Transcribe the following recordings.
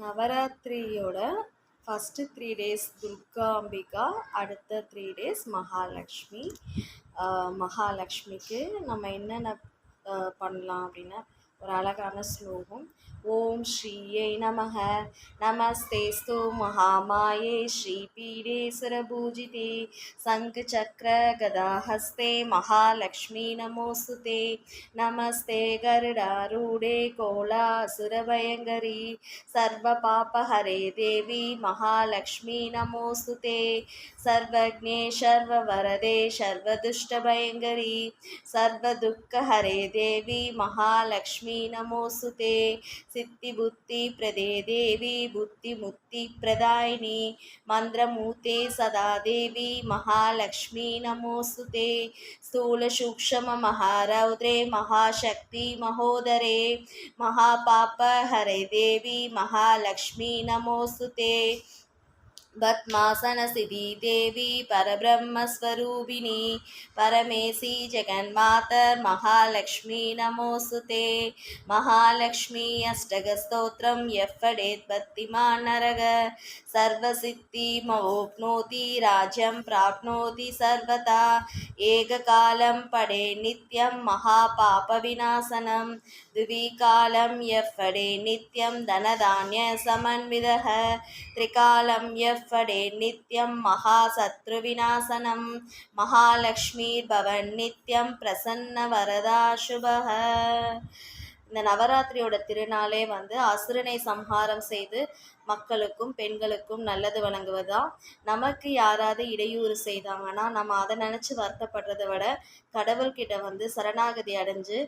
நவராத்திரியோட first 3 days Durga Ambika, அடுத்த 3 days Mahalakshmi. மகாலட்சுமிக்கு நம்ம என்னென்ன பண்ணலாம் அப்படின்னா, ஒரு அழகான ஸ்லோகம். ஓம் ஸ்ரீயை நமக. நமஸ்தேஸ்து மகாமாயே ஸ்ரீபீடே சுரபூஜிதே சங்கு சக்கர கதாஹஸ்தே மகாலட்சுமி நமோஸ்துதே. நமஸ்தே கருடாரூடே கோலாசுரபயங்கரி சர்வ பாபஹரே தேவி மகாலட்சுமி நமோஸ்துதே. சர்வஜ்ஞே சர்வவரதே சர்வதுஷ்டபயங்கரி சர்வதுக்கஹரே தேவி மகாலட்சுமி நமோஸ்துதே. சித்தி புத்தி பிரதே தேவி புத்தி முக்தி பிரதாயினி மந்திரமூர்த்தே சதா தேவி மகாலட்சுமி நமோஸ்துதே. ஸ்தூல சூக்ஷ்ம மகாரௌத்ரே மகாசக்தி மகோதரே மகாபாப ஹரே தேவி மகாலட்சுமி நமோஸ்துதே. பத்மாசன சிதி தேவி பரபிரம்மஸ்வரூபிணி பரமேசி ஜெகன்மாதர் மகாலட்சுமி நமோஸ்துதே. மகாலட்சுமி அஷ்டகஸ்தோத்திரம் எஃபடேத் பக்திமான் நரக சர்வசித்தி மவோப்னோதி ராஜ்யம் பிராப்னோதி சர்வதா. ஏககாலம் படே நித்யம் மகாபாப விநாசனம் துவிகாலம் எஃபடே நித்யம் தனதான்ய சமன்விதः திரிகாலம் எஃபடே நித்யம் மகாசத்ரு விநாசனம் மகாலட்சுமி பவன் நித்யம் பிரசன்ன வரதா சுபஹ. இந்த நவராத்திரியோட திருநாளே அசுரனை சம்ஹாரம் செய்து மக்களுக்கும் பெண்களுக்கும் நல்லது வழங்குவதா. நமக்கு யாராவது இடையூறு செய்தாங்கன்னா நம்ம அதை நினச்சி வருத்தப்படுறதை விட கடவுள்கிட்ட சரணாகதி அடைஞ்சு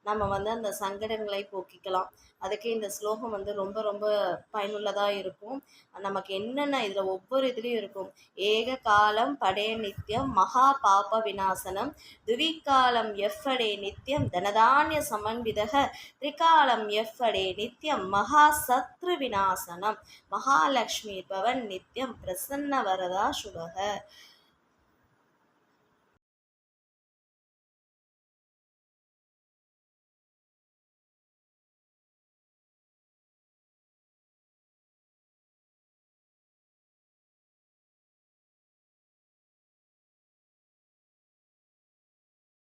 நம்ம அந்த சங்கடங்களை போக்கிக்கலாம். அதுக்கு இந்த ஸ்லோகம் ரொம்ப ரொம்ப பயனுள்ளதாக இருக்கும். நமக்கு என்னென்ன இதில் ஒவ்வொரு இதுலேயும் இருக்கும். ஏக காலம் படே நித்யம் மகா பாப விநாசனம் துவிகாலம் எஃபடே நித்யம் தனதானிய சமன்விதக திரிகாலம் எஃபடே நித்யம் மகா சத்ரு விநாசனம் மகாலட்சுமி பவன் நித்யம் பிரசன்ன வரதா சுபக.